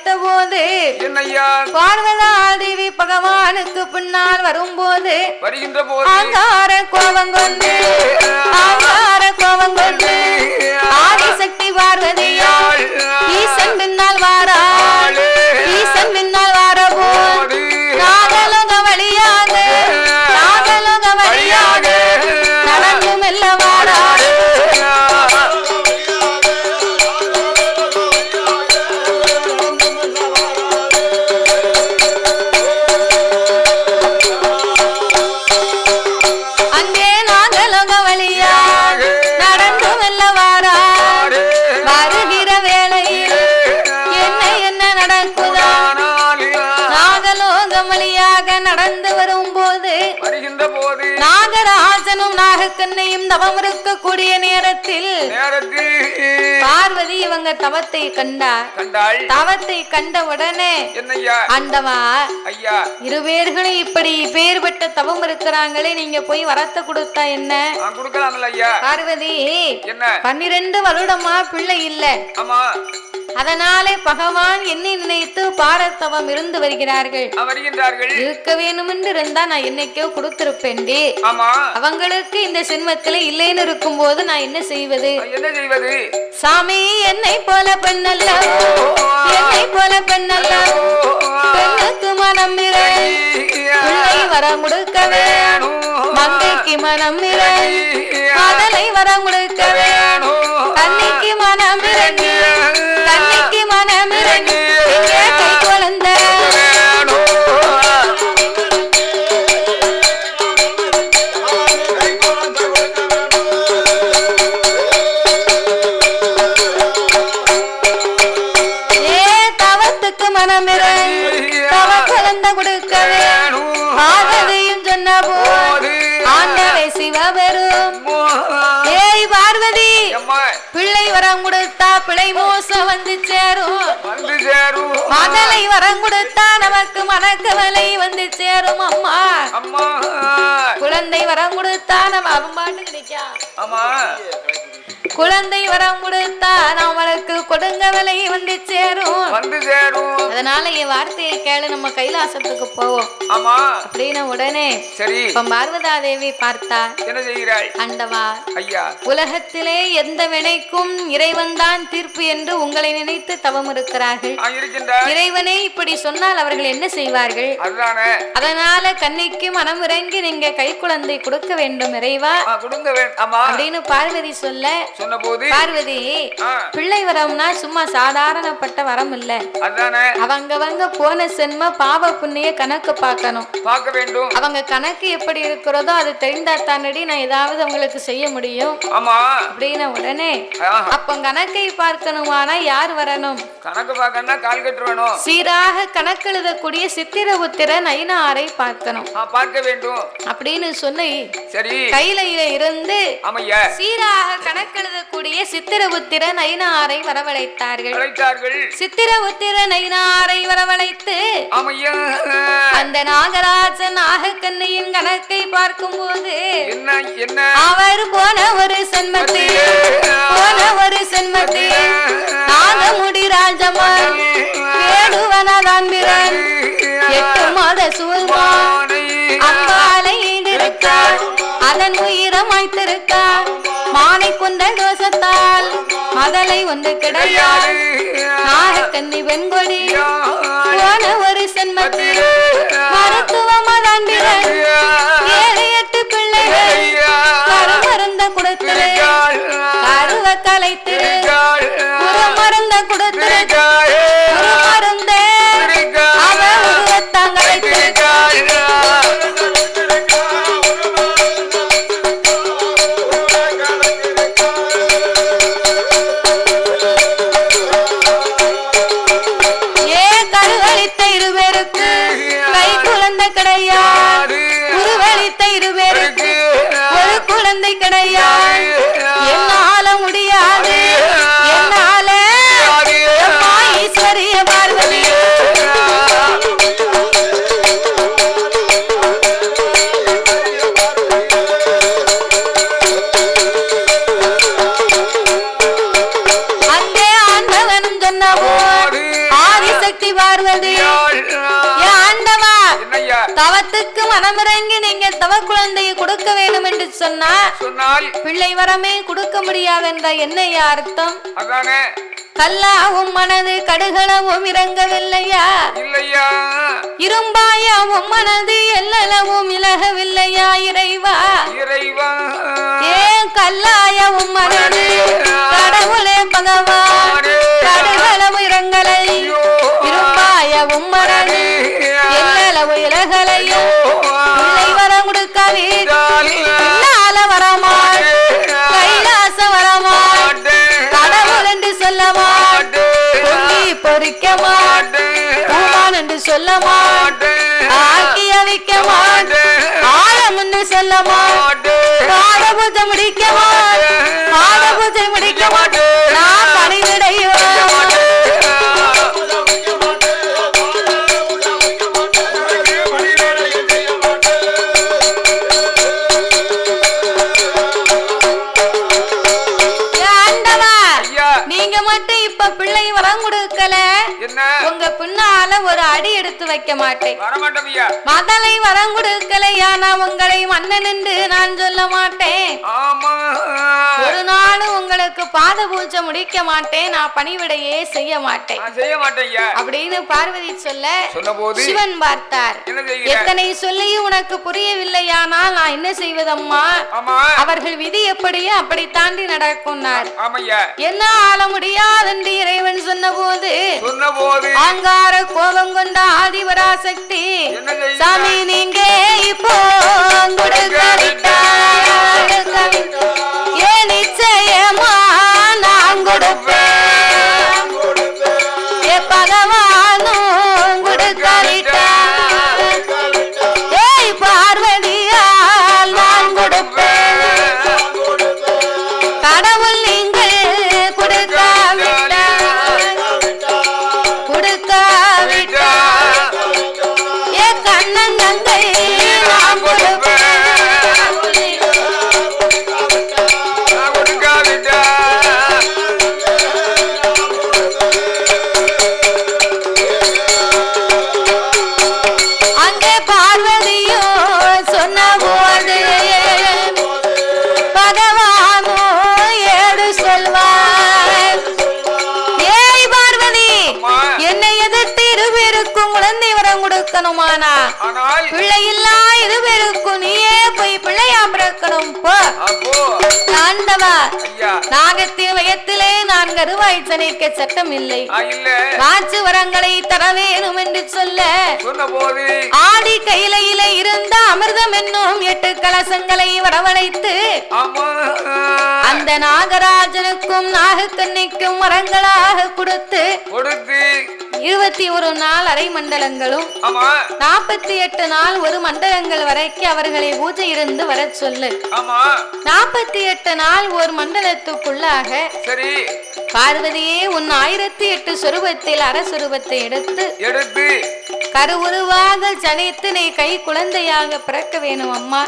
வரவழைத்த போது பார்வதா தேவி பகவானுக்கு பின்னால் வரும்போது வருகின்ற போது ஆங்கார கோபம் கொண்டு ஆதிசக்தி பார்வதியால் ஈசன் பின்னால் வாராள். ஈசன் பின்னால் வாரபோது நாகலோக வழியாக நடந்து மெல்ல வாராள். அங்கே நாகலோக வழியாக நடந்து மெல்ல வாராள். வருகிற வேளையில் என்ன நடக்குதா? நாகலோக வழியாக நடந்து வரும்போது நாகராஜனும் நாகக்கண்ணையும் தவம் இருக்கக்கூடிய நேரத்தில் பார்வதி இவங்க தவத்தை கண்டாள். தவத்தை கண்ட உடனே ஆண்டவா, இருவேர்களும் இப்படி பேர்பட்ட தவம் இருக்கிறாங்களே, நீங்க போய் வரத்தை கொடுத்தா என்ன? பார்வதி 12 வருடமா பிள்ளை இல்ல, அதனாலே பகவான் என்னை நினைத்து பாரத்தவம் இருந்து வருகிறார்கள். இருக்க வேணும் என்று இருந்தா நான் என்னைக்கோ கொடுத்திருப்பேன். அவங்களுக்கு இந்த சின்மத்தில இல்லைன்னு இருக்கும் போது நான் என்ன செய்வது? சாமி, என்னை போல பெண்ணல்ல, என்னை போல பெண்ணல்ல, பெண்ணுக்கு மனம் நிறை, பிள்ளை வர முடுக்க வேணும், மங்கைக்கு மனம் நிறை, அதனை வர முடுக்க வேணும், கண்ணிக்கு மனம் இறங்கி, கண்ணிக்கு மனம் இறங்கி, கை குழந்தை கொடுக்க வேணும். பார்வதியும் சொன்ன போது ஆண்டவை சிவபெரும், ஏய் பார்வதி, பிள்ளை வரம் கொடுத்தா பிள்ளை மோசம் வந்து சேரும், மகளை வரம் கொடுத்தா நமக்கு மனக்கவலை வந்து சேரும். அம்மா, குழந்தை வரம் கொடுத்தா நம்ம அவம்பாட்டு கிடைக்கா, குழந்தை வரம் கொடுத்தா நம்மளுக்கு கொடுங்கவலை வந்து சேரும். அதனால என் வார்த்தையை கேளு, நம்ம கைலாசத்துக்கு போவோம் அப்படின்னு உடனே பார்வதா தேவி பார்த்தா, என்ன செய்கிறாள்? ஆண்டவா, உலகத்திலே எந்த வினைக்கும் இறைவன் தான் தீர்ப்பு என்று உங்களை நினைத்து தவம் இருக்கிறார்கள். இறைவனை இப்படி சொன்னால் அவர்கள் என்ன செய்வார்கள்? அதனால கண்ணிக்கு மனம் இறங்கி நீங்க கை குழந்தை கொடுக்க வேண்டும் இறைவா அப்படின்னு பார்வதி சொல்ல, பார்வதி, பிள்ளை வரம்னா சும்மா சாதாரணப்பட்ட வரம் இல்ல, அவங்க போன சென்ம பாவ புண்ணிய கணக்கு பார்க்கணும், பார்க்க வேண்டும். அவங்க கணக்கு எப்படி இருக்கிறதோ அது தெரிந்தா தானடி நான் ஏதாவது உங்களுக்கு செய்ய முடியும் அப்படின்னு உடனே, அப்ப கணக்கை பார்க்கணுமானா யார் வரணும்? கணக்கு பார்க்கணும்னா கால் கட்டு வேணும். சீராக கணக்கு எழுதக்கூடிய சித்திர உத்திர நயினாரை பார்க்கணும், பார்க்க வேண்டும் அப்படின்னு சொல்லி கையில இருந்து சீராக கணக்கு எழுதக்கூடிய சித்திர உத்திர நயினாரை வரவழைத்தார்கள். சித்திர உத்திர நயினாரை வரவழைத்து அந்த நாகராஜன் நாகக்கண்ணையின் கணக்கை பார்க்கும் போது அவர் போன ஒரு சென்மத்தில் நாகமுடி ராஜமான் வேடுவனதான் பிறன் 8 மாத சூழ்வான் அம்பாலை ஈண்டிருக்கார், அதன் உயிரமாய்த்திருக்கார், மானை கொண்ட தோஷத்தால் மகளை ஒன்று கிடையாது, நாகக்கண்ணி வெண்கொடி போன ஒரு சென்மத்தில் மருத்துவமதான் பிறன் 7-8 பிள்ளைகள் கருமருந்த கொடுத்திரு, கருவ கலைத்திரு, மருந்த கொடுத்திரு, மருந்தே அவ உருவத்தாங்கலைத்திரு. கை குழந்தை தவத்துக்கு மனமிறங்கி நீங்க தவ குழந்தையை கொடுக்க வேண்டும் என்று சொன்னால் பிள்ளை வரமே கொடுக்க முடியாது என்ற என்னையா அர்த்தம்? கல்லாவும் மனது கடுகளவும் இறங்கவில்லையா? இல்லையா. இரும்பாயாவும் மனது எல்லளவும் இலகவில்லையா? இறைவா இறைவா. ஏன் கல்லாயவும் மனது கடவுளே பகவான் கடுகளவும் இறங்கலை, இரும்பாயவும் மனது எல்லளவு இலகலையும் பிள்ளை வரம் கொடுக்காதே வரமா கைலாச வரமா கடவுள் என்று சொல்ல பொறிக்க மாட்டேன் என்று சொல்ல மாட்டேன், ஆக்கி அவிக்க மாட்டேன் ஆழம் என்று சொல்ல மாட்டேன், பாட பூஜை முடிக்க மாட்டேன் பாட பூஜை முடிக்க மாட்டேன் நான் பணிவிடையோ பிள்ளை வரம் கொடுக்கல உங்க பின்னால ஒரு அடி எடுத்து வைக்க மாட்டேன். மதலை வரம் கொடுக்கலையா நான் உங்களை மன்னன் என்று நான் சொல்ல மாட்டேன். ஒரு நாளும் உங்களுக்கு பாத பூஜை முடிக்க மாட்டேன், நான் பணிவிடையே செய்ய மாட்டேன் அப்படின்னு பார்வதி சொல்ல சிவன் பார்த்தார். எத்தனை சொல்லியும் உனக்கு புரியவில்லையானால் நான் என்ன செய்வதம்மா? அவர்கள் விதி எப்படியோ அப்படி தாண்டி நடக்கும்னார். என்ன ஆள முடியாது என்று இறைவன் சொன்ன போது அங்கார கோபம் கொண்ட ஆதிபராசக்தி சாமி நீங்க இப்போ ஏன் நிச்சயமா நான் கொடுப்பேன், ஏ பகவானும் கொடுக்காவிட்டா ஏய் பார்வதியால் நான் கொடுப்பேன், கடவுள் நீங்கள் கொடுக்காவிட்டா ஏ கண்ணன் நங்கை நான் கொடுப்பேன். அங்கே பார்வதியோ சொன்ன போது பகவானோ ஏடு சொல்வார். ஏய் பார்வதி என்னை எதிர்த்து இருவருக்கும் குழந்தை வரம் கொடுக்கணுமானா பிள்ளை இல்லா இருவருக்கும் நீயே போய் பிள்ளையா பிறக்கணும் போ. ஆண்டவா நாகத்தின் வயத்திலே நான் கருவாய் சனிக்க சட்டம் இல்லை, காட்சி வரங்களை தர வேணும் என்று சொல்ல ஆடி கையில இருந்த அமிர்தம் என்னும் 8 கலசங்களை வரவழைத்து அந்த நாகராஜனுக்கும் நாகக்கண்ணிக்கும் வரங்களாக கொடுத்து 21 நாள் அரை மண்டலங்களும் 48 நாள் ஒரு மண்டலங்கள் வரைக்கும் அவர்களை பூஜை இருந்து வர சொல்லு. 48 நாள் ஒரு மண்டலத்துக்குள்ளாக பார்வதியே உன் 1008 சொரூபத்தில் அரசுரூபத்தை எடுத்து கருவுருவாக ஜனித்து நீ கை குழந்தையாக பிறக்க வேணும் அம்மா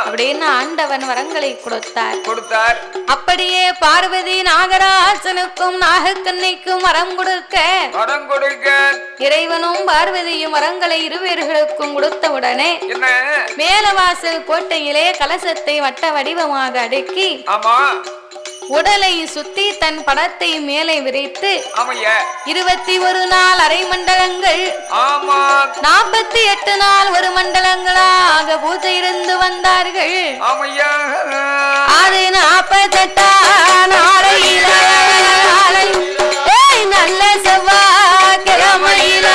அப்படின்னு ஆண்டவன் வரங்களை கொடுத்தார். அப்படியே பார்வதி நாகராஜனுக்கும் நாகக்கண்ணிக்கும் வரம் கொடுக்க இறைவனும் பார்வதியும் வரங்களை இருவர்களுக்கும் கொடுத்தவுடனே மேலவாசல் கோட்டையிலே கலசத்தை வட்ட வடிவமாக அடுக்கி உடலை சுத்தி தன் படத்தை மேலே விரித்து 21 நாள் அரை மண்டலங்கள் 48 நாள் ஒரு மண்டலங்களாக பூஜை இருந்து வந்தார்கள். அது 48 நாளையில நல்ல செவ்வாய்க்கிழமையில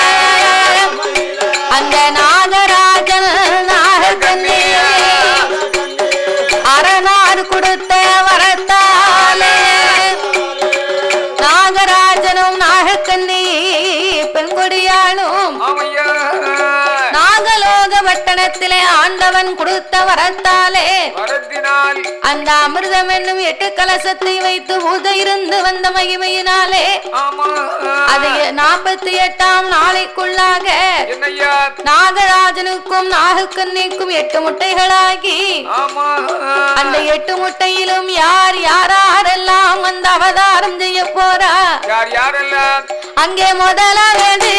அந்த நாகராஜன் நாகக்கண்ணி அரணார் கொடுத்த வரத்தாலே நாகராஜனும் நாகக்கண்ணி பெண்கொடியாளும் நாகலோக பட்டணத்திலே ஆண்டவன் கொடுத்த வரத்தாலே அந்த அமிர்தம் என்னும் 8 கலசத்தை வைத்து பூஜை இருந்து வந்த மகிமையினாலே அது 48ஆம் நாளைக்குள்ளாக நாகராஜனுக்கும் நாகக்கண்ணிக்கும் 8 முட்டைகளாகி அந்த 8 முட்டையிலும் யார் யாரெல்லாம் அந்த அவதாரம் செய்ய போறா அங்கே முதலாவது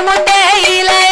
முட்டையிலே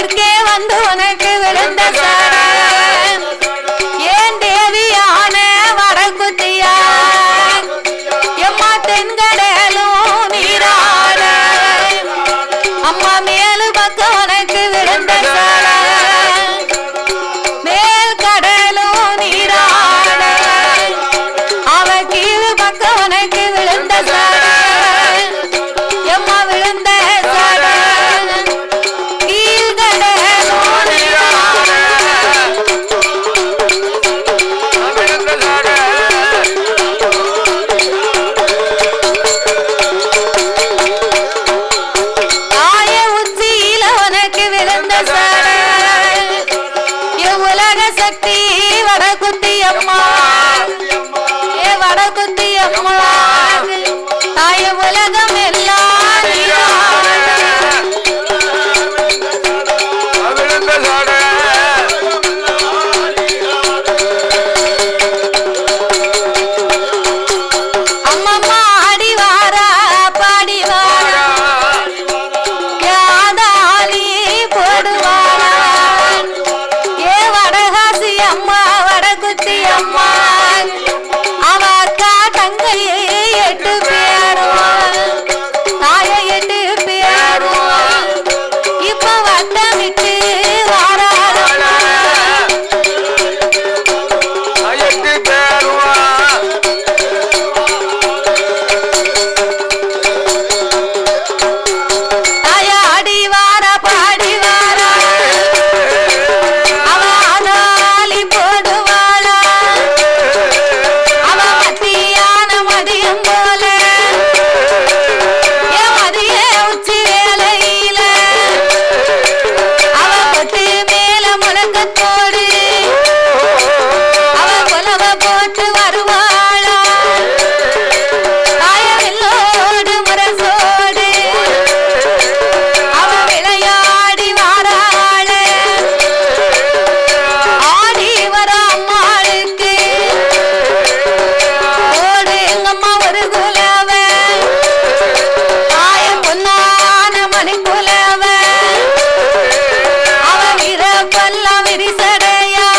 தெற்கே வந்து உனக்கு விழுந்த சார ஏன் தேவியான வடக்குத்தியா எம்மா தென்கடலும் நீராட அம்மா மேலு பக்கம் உனக்கு விழுந்த சார மேல் கடலும் நீராட அவ கீழு பக்கம் உனக்கு விழுந்த சார எம்மா விழுந்த சார வடக்குத்தி அம்மா ஏ வடக்குத்தி அம்மா தாய உலகம் எல்லாம் அம்மம்மா ஆடி வாரா பாடி வாரா யாதாலி போடுவாரா ஏ வடகாசி அம்மா வடக்குத்தி அம்மா அவ அக்கா தங்கையே 8 பேரும் தாய 8 பேரும் இப்ப வட்டமிட்டு வாராளம்மா 8 பேரும் தாய ஆடி வாரா பாடி வாரா அவ ஆனாலி போடுவாளா அவ மத்தியான மதியம் போல என் மதிய உச்சி வேலையில அவ பொட்டு மேல முழக்கத்தோடு அவ கொலவ போட்டு வருவாளா தாயவில்லோடு முரசோடு அவ விளையாடி வாராள ஆடி வர அம்மாளுக்கு ஓடு எங்கம்மா ஒரு குலவ தாய பொன்னான மணி குலவ அவ வீரப்பெல்லாம் விரிசடையா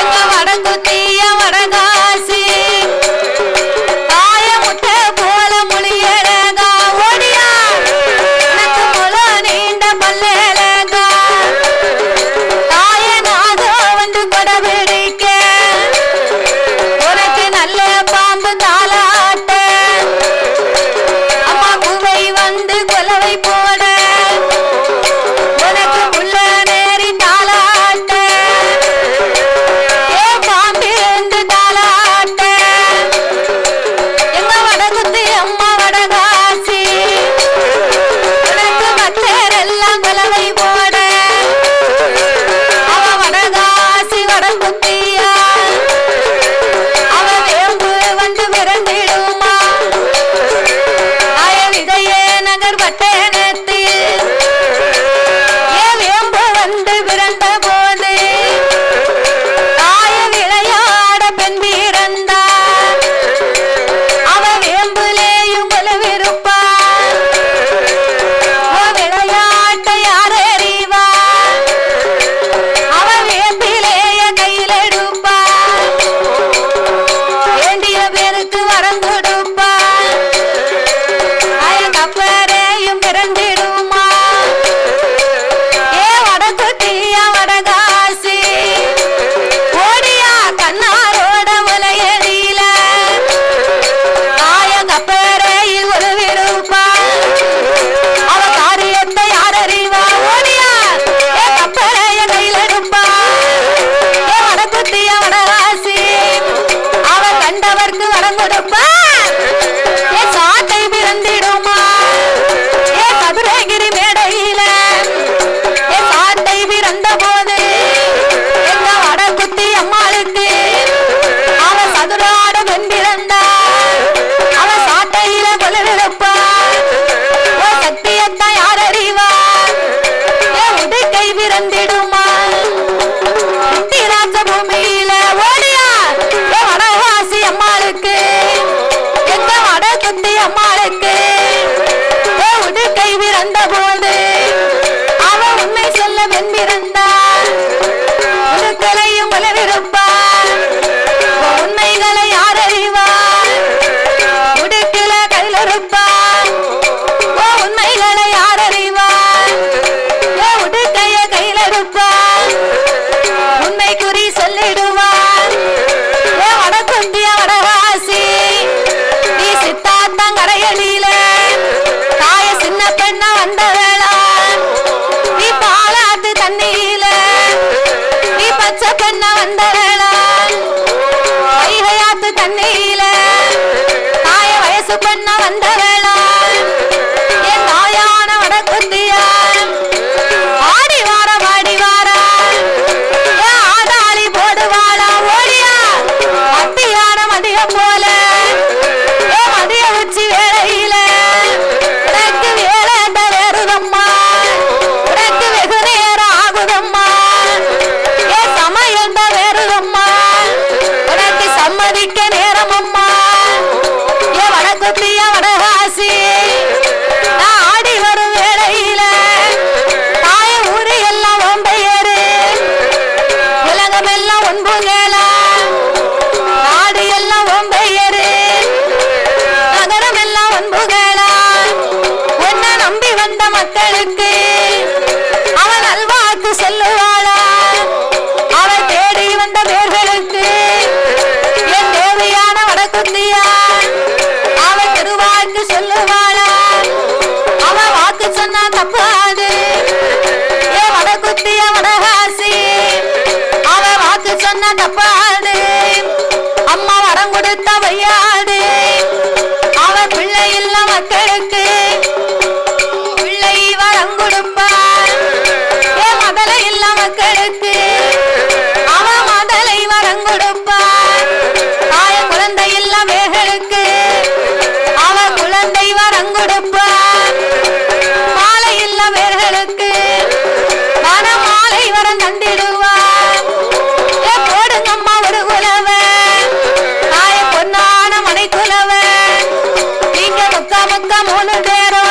எங்க வடக்குத்திய வடகாசி தாய முட்டை போல மொழியழகா ஓடியா எனக்கு முள நீண்ட பல்லழகா தாய நாக வந்து படபிடிக்க உனக்கு நல்ல பாம்பு தாளாட்ட அம்மா பூவை வந்து கொலவை போட உனக்கு உள்ள நேரி தாளாட்ட ஏ பாம்பிருந்து தாளாட்ட எங்க வடகுத்தி அம்மா வடகாசி உனக்கு பக்தரெல்லாம் கொலவை போட அவ வடகாசி வடகுத்தியா அவ வேம்பு வந்து விரண்டிடுமா தாய விஜயநகர் பட்டணத்தில் ஏ வேம்பு வந்து விரண்ட போது தாய விளையாட பெண் பிறந்தார் அவ வேம்புலேயும் கொலுவிருப்பார் விளையாட்டை யார் அறிவார் அவ வேம்பிலேய கையில் எடுப்பார் வேண்டிய பேருக்கு வரம் கொடுப்பார் தாய கப்பரையும் பிறந்திடுமா ஏ வடக்குட்டியா வடகாசி ஓடியா கண்ணாரோட முலையடியில தாய கப்பரையில் உருவிருப்பார் அவ காரியத்தை யார் அறிவா ஓடியா ஏ கப்பரைய கையில் எடுப்பார் ஏ வடக்குத்தியா வடகாசி அவ கண்டவர்க்கு வரம் கொடுப்பார் ஏ சாட்டை பிறந்திடுமா ஏ கதிரகிரி மேடையில ஏ சாட்டை பிறந்த போது எங்க வடக்குத்தி அம்மாளுக்கு அவ சதுராட பெண் பிறந்தார் அவ சாட்டையில கொலுவிருப்பார் ஓ சத்தியத்தை யார் அறிவார் ஏ உடுக்கை பிறந்திடுமா ராஜ பூமியில ஓடியா ஏ வடவாசி அம்மாளுக்கு எங்க வடக்குத்தி அம்மாளுக்கு ஏ உடுக்கை பிறந்த போது அவ மக்களுக்கு அவன் நல்வாக்கு சொல்லுவாளா அவன் தேடி வந்த பேர்களுக்கு என் தேவையான வடக்குத்தியா அவன் திருவாக்கு சொல்லுவாளா அவன் வாக்கு சொன்னா தப்பாது ஏன் வடக்குத்தியா வடகாசி அவன் வாக்கு சொன்னா தப்பாது அம்மா வரம் கொடுத்த வையாது அவன் பிள்ளை இல்ல மக்களுக்கு பிள்ளை வரம் கொடுப்பான் ஏன் மதலை இல்ல மக்களுக்கு அவன் மதலை வரம் கொடுப்பான் தாய குழந்தை இல்ல வேர்களுக்கு அவன் குழந்தை வரம் கொடுப்பான் மாலை இல்ல வேர்களுக்கு மாலை வரம் தந்திடுவான் போடுங்கம்மா ஒரு குலவன் தாய பொன்னான மனை குலவன் நீங்க முக்கா முக்கா 3 பேரும்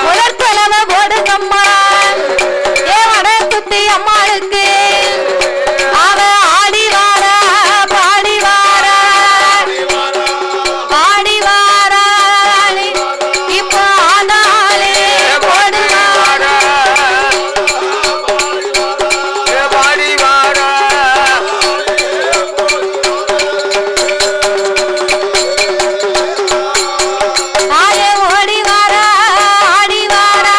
முதற் குலவ போடுங்கம்மா ஏன் வடக்குத்தி அம்மாளுக்கு அவ ஆடி வாரா பாடி வாரா பாடி வாரா இப்போ ஆனாலே போடுவாரா பாடி வாரா ஆயே ஓடி வாரா ஆடி வாரா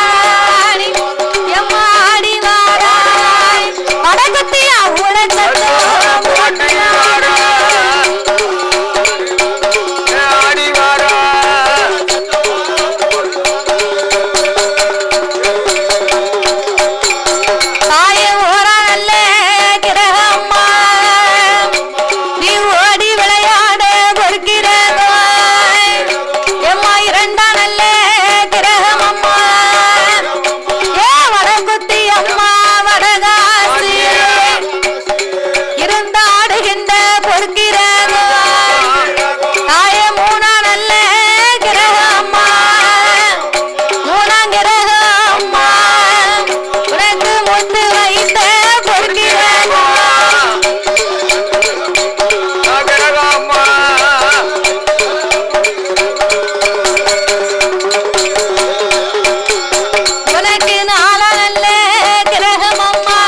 எம்மா ஆடி வாரா வடக்குத்தியா உலகத்தோம் போட்டு வாரா ஆடி வாரா தாயே ஓரா நல்ல கிரகம்மா நீ ஓடி விளையாட பொறுக்கிறதோ எம்மா 2 நல்ல கிரகம் அம்மா ஏ வடக்குத்தி அம்மா வடகாசி இருந்த ஆடுகின்ற பொறுக்கிறதோ தாயே 3 நல்ல கிரகம் அம்மா 3 கிரகம் அம்மா உனக்கு முத்து வைத்த பொறுக்கிறதோ கிரகம்மா உனக்கு 4 நல்ல கிரகம் அம்மா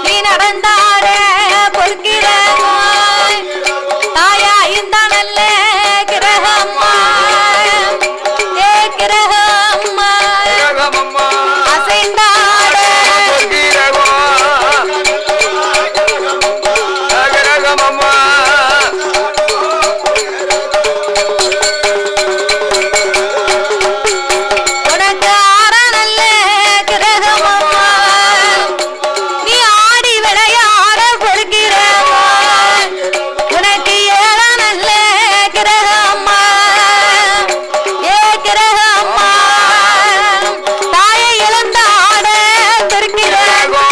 நீ நடந்தாட பொறுக்கிறதோ தாயா 5 நல்ல கிரகம் அம்மா ஏ கிரகம் அம்மா அசைந்தாட உனக்கு 6 நல்ல கிரகம் அம்மா நீ ஆடி விளையாட பொறுக்கிறதோ உனக்கு 7 நல்ல கிரகம் அம்மா ஏ கிரகம் அம்மா தாயை இழந்த ஆட பொறுக்கிறதோ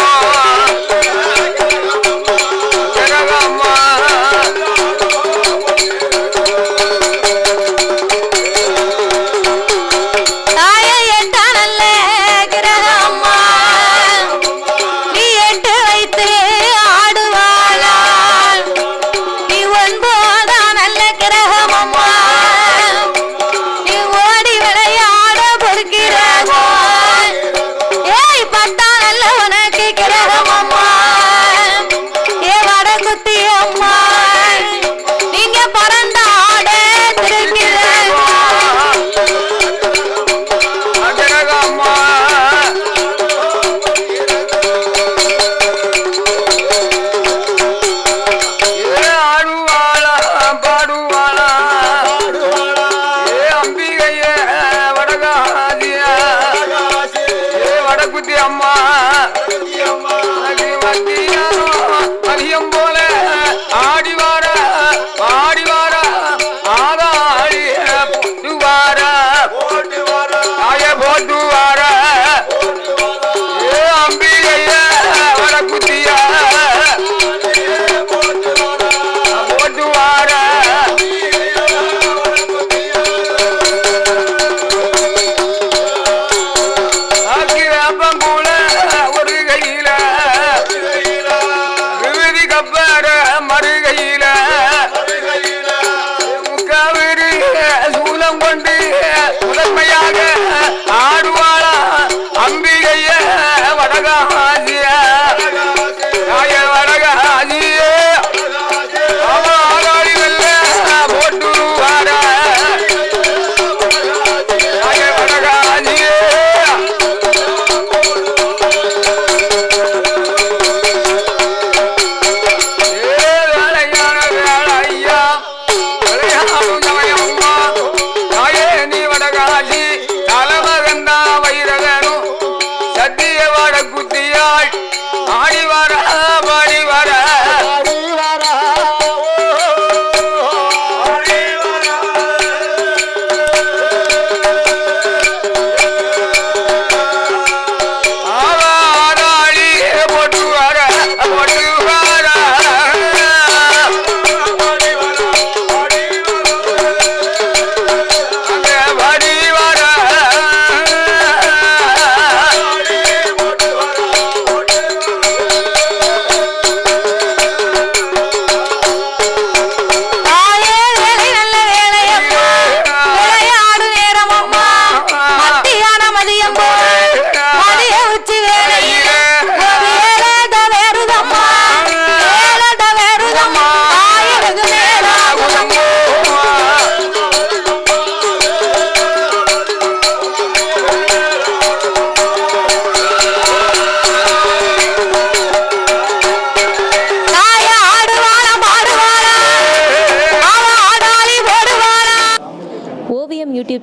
கிரகம்மா தாயை 8 நல்ல கிரகம் அம்மா நீ 8 வைத்து ஆடுவாளா நீ 9 நல்ல கிரகம் அம்மா நீ ஓடி விளையாட பொறுக்கிறதோ ஏய் 10 நல்ல உனக்கு கிரகம் அம்மா ஏ வடக்குத்தி அம்மா நீங்க பறந்த ஆட திருக்கிறதோ கிரகம்மா ஆடுவாளா பாடுவாளா ஏ அம்பிகைய வடகாதியா ஏ வடக்குத்தி அம்மா அதிகம் போல ஆடி வாரா பாடி வாரா ஆதாடி போட்டு வாரா தாய போட்டு வாரா ஏ அம்பிகைய வடக்குத்தியா போட்டு வாரா ஆக்கி வேப்பம் போல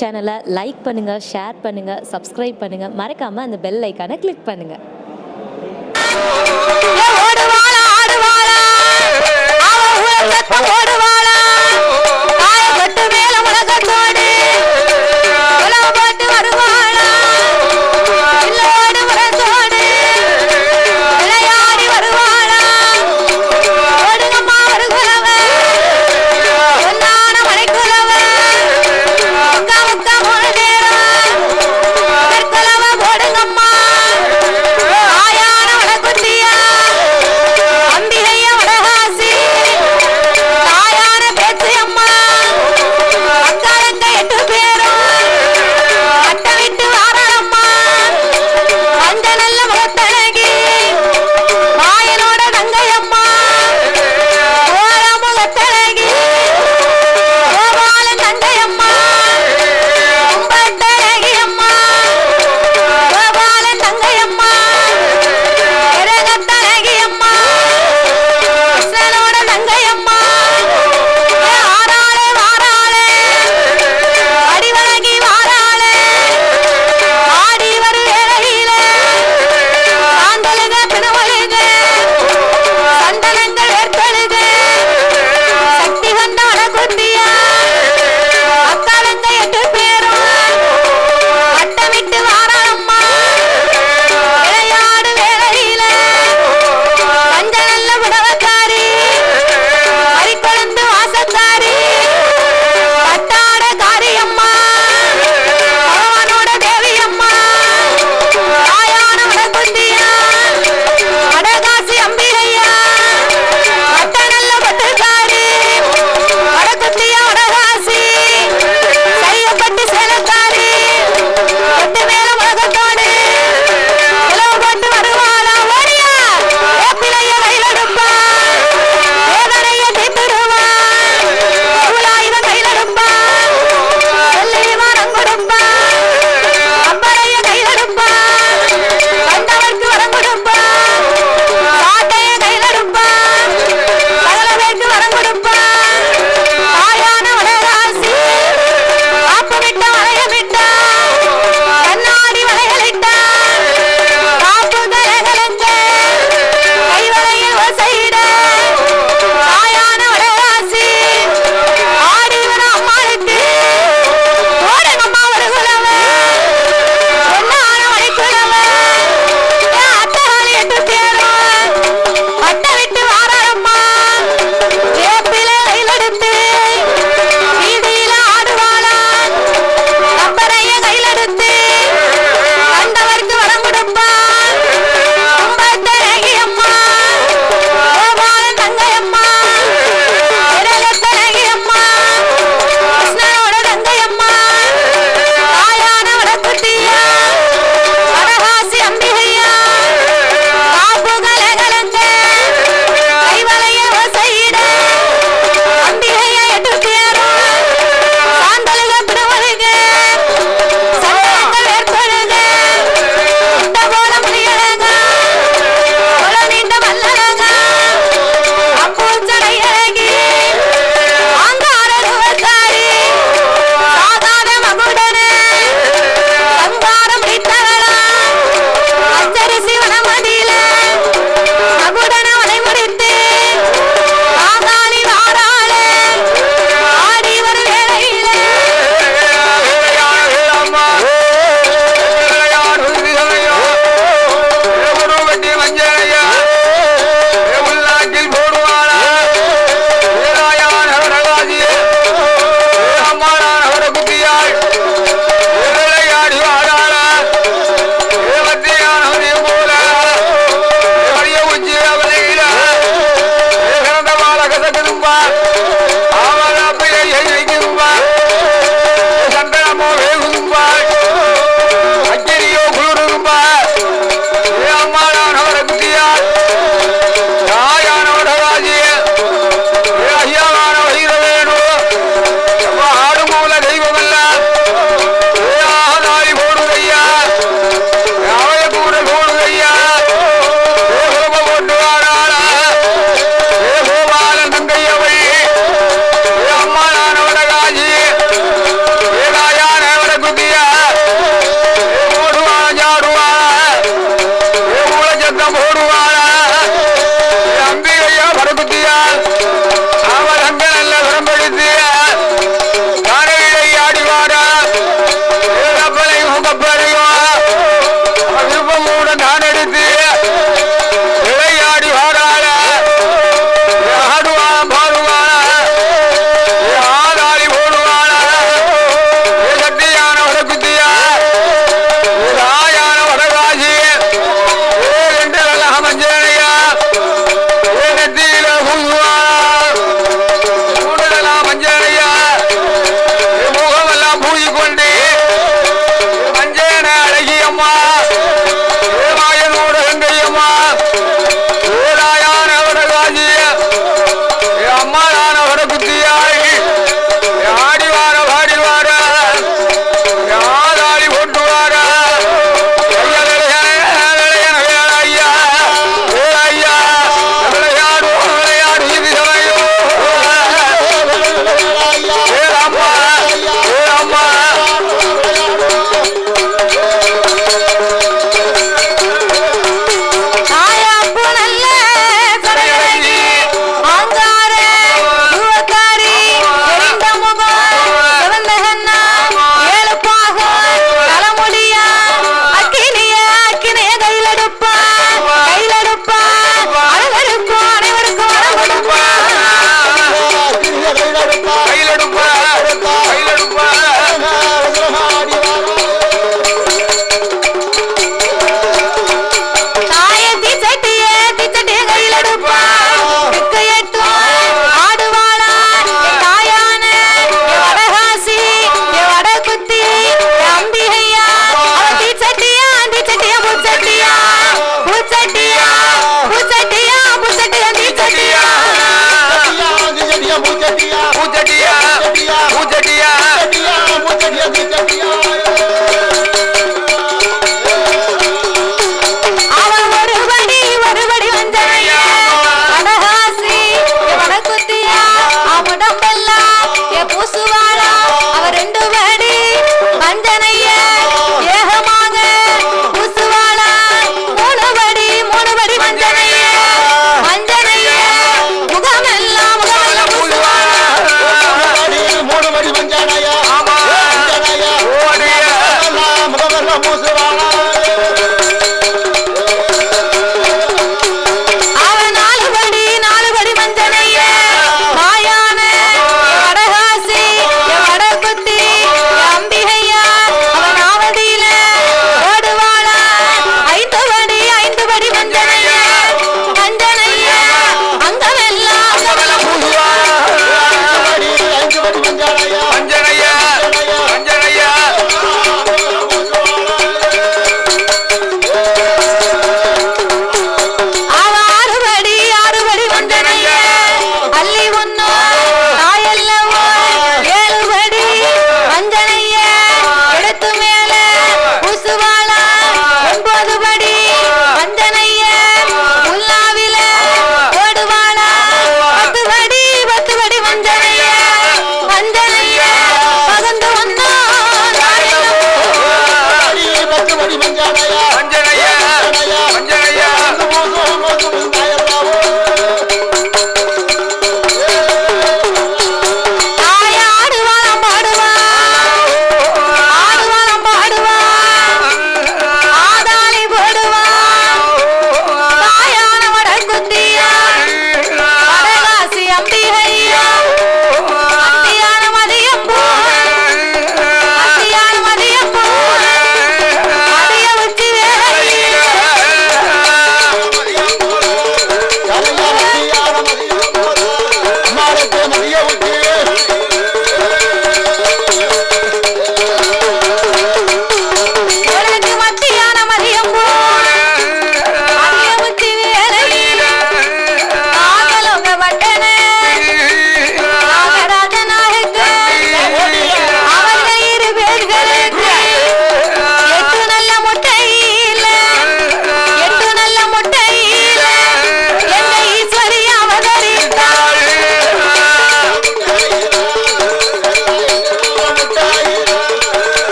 சேனலை லைக் பண்ணுங்கள், ஷேர் பண்ணுங்கள், சப்ஸ்கிரைப் பண்ணுங்கள், மறக்காமல் அந்த பெல் ஐக்கானை கிளிக் பண்ணுங்கள். ஆயான வடக்குத்தியா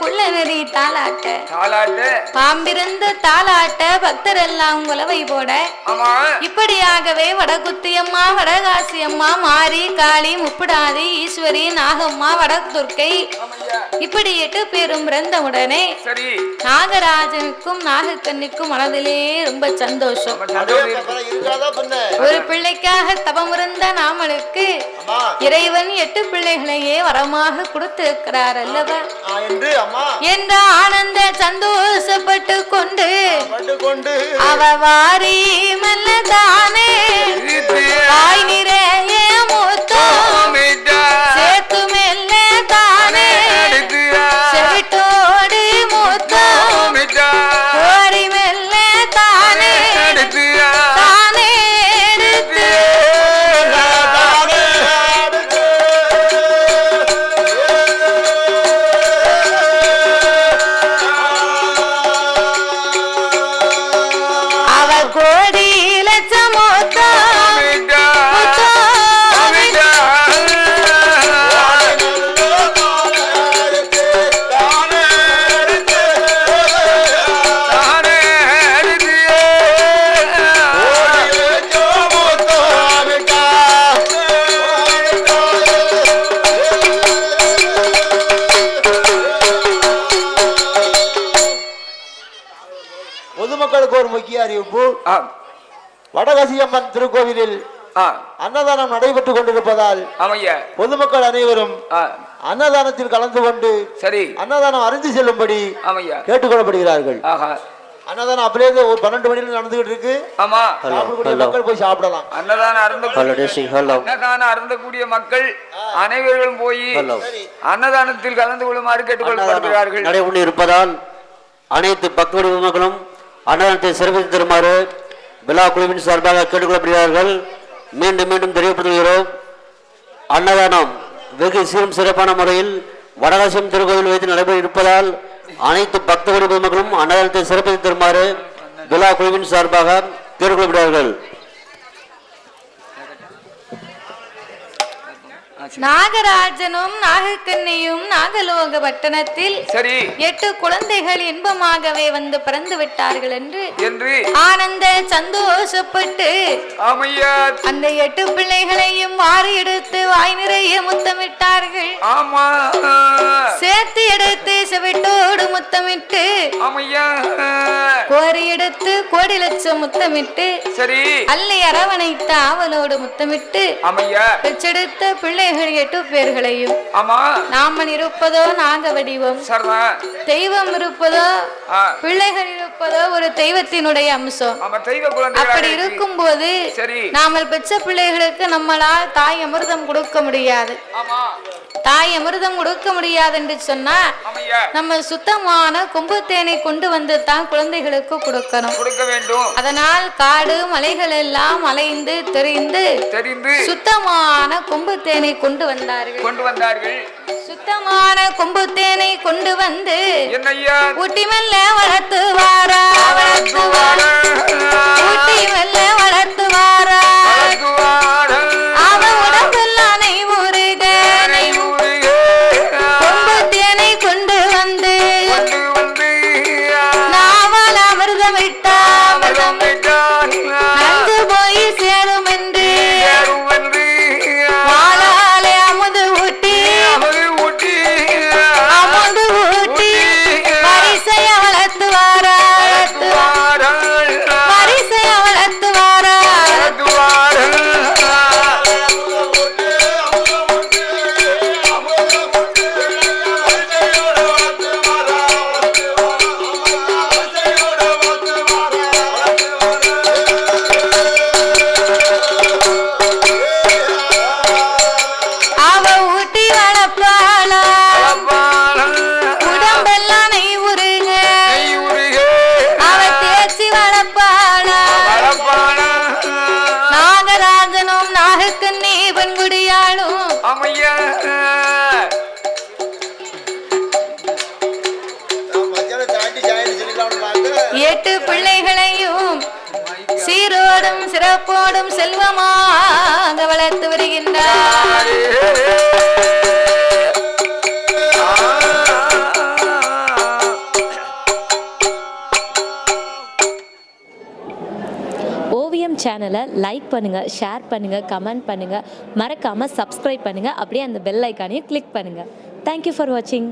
குள்ளநெறி தாலாட்ட பாம்பிருந்து தாலாட்ட பக்தர் எல்லாம் குலவை போட இப்படியாகவே வடகுத்தியம்மா வடகாசியம்மா மாரி காளி முப்புடாதி ஈஸ்வரி நாகம்மா வடதுர்க்கை இப்படி 8 பேரும் பிறந்தவுடனே நாகராஜனுக்கும் நாகக்கண்ணிக்கும் மனதிலே ரொம்ப சந்தோஷம். ஒரு பிள்ளைக்காக தவம் இருந்த நாமளுக்கு இறைவன் 8 பிள்ளைகளையே வரமாக கொடுத்திருக்கிறார் அல்லவா என்ற ஆனந்த சந்தோஷப்பட்டு கொண்டு அவ வாரி மல்லதானே வாய் நிறைய மூத்தோ சேர்த்து மெல்ல தானே பொதுமக்களுக்கு ஒரு முக்கிய அறிவிப்பு. வடகாசியம்மன் திருக்கோவிலில் அன்னதானம் நடைபெற்றுக் கொண்டிருப்பதால் பொதுமக்கள் அனைவரும் அன்னதானத்தில் கலந்து கொண்டு அன்னதானம் அறிந்து செல்லும்படி கேட்டுக்கொள்ளப்படுகிறார்கள். அன்னதானம் அப்படியே ஒரு 12 மணில நடந்துகிட்டு இருக்கு. மக்கள் போய் சாப்பிடலாம். அன்னதானம் அருந்தக்கூடிய மக்கள் அனைவரும் போய் அன்னதானத்தில் கலந்து கொள்ளுமாறு கேட்டுக்கொள்ளப்படுகிறார்கள். நடைபெற்று இருப்பதால் அனைத்து பக்தோடி மக்களும் அன்னதானத்தை சிறப்பித்து தருமாறு விழா குழுவின் சார்பாக கேட்டுக்கொள்ளப்படுகிறார்கள். மீண்டும் மீண்டும் தெரியப்படுத்துகிறோம். அன்னதானம் வெகு சீரும் சிறப்பான முறையில் வடகாசியம் திருக்கோவில் வைத்து நடைபெற இருப்பதால் அனைத்து பக்தோடி பொதுமக்களும் அன்னதானத்தை சிறப்பித்து தருமாறு விழா குழுவின் சார்பாக கேட்டுக்கொள்ளப்படுகிறார்கள். நாகராஜனும் நாகக்கண்ணியும் நாகலோக பட்டணத்தில் 8 குழந்தைகள் இன்பமாகவே வந்து பிறந்து விட்டார்கள் என்று ஆனந்த சந்தோஷப்பட்டு அந்த 8 பிள்ளைகளையும் வாரி எடுத்து வாய் நிறைய முத்தமிட்டார்கள். சேர்த்து எடுத்து செவிட்டோடு முத்தமிட்டு கோரி எடுத்து கோடி லட்சம் முத்தமிட்டு அள்ளி அரவணைத்த ஆவலோடு முத்தமிட்டு பெற்றெடுத்த பிள்ளைகள் 8 பேர்களையும் நாமன் இருப்பதோ நாக வடிவம், தெய்வம் இருப்பதோ பிள்ளைகள் இருப்பதோ ஒரு தெய்வத்தினுடைய அம்சம். அப்படி இருக்கும் போது நாமல் பெற்ற பிள்ளைகளுக்கு நம்மளால் தாய் அமிர்தம் கொடுக்க முடியாது. தாய் அமிர்தம் கொடுக்க முடியாது என்று சொன்னா நம்ம சுத்தமான கொம்பு தேனை கொண்டு வந்து தான் குழந்தைகளுக்கு கொடுக்கணும். அதனால் காடு மலைகள் எல்லாம் அலைந்து தெரிந்து சுத்தமான கொம்பு தேனை கொண்டு வந்தார்கள். சுத்தமான கொம்பு தேனை கொண்டு வந்து ஊட்டி மெல்ல வளர்த்துவாரா, ஊட்டி மெல்ல வளர்த்துவாரா, அவன் உடம்பெல்லாம் நெய்வுருக கொம்பு தேனை கொண்டு வந்து நாவல் அமிர்தம் விட்டா நஞ்சு போய் சேரும் என்று வாழாலே அமுது ஊட்டி பரிசைய வளர்த்துவாரா, பரிசைய வளர்த்துவாரா. அவ ஊட்டி வளர்ப்பாளா, உடம்பெல்லாம் நெய் உருக அவ தேய்ச்சி வளர்ப்பாளா. நாகராஜனும் நாகக்கண்ணி பெண்குடியாளும் 8 பிள்ளைகளையும் சீரோடும் சிறப்போடும் செல்வமாக வளர்த்து வருகின்றார். ஓவியம் சேனலை லைக் பண்ணுங்கள், ஷேர் பண்ணுங்கள், கமெண்ட் பண்ணுங்கள், மறக்காமல் சப்ஸ்கிரைப் பண்ணுங்கள். அப்படியே அந்த பெல் ஐக்கானையும் கிளிக் பண்ணுங்கள். தேங்க்யூ ஃபார் வாட்சிங்.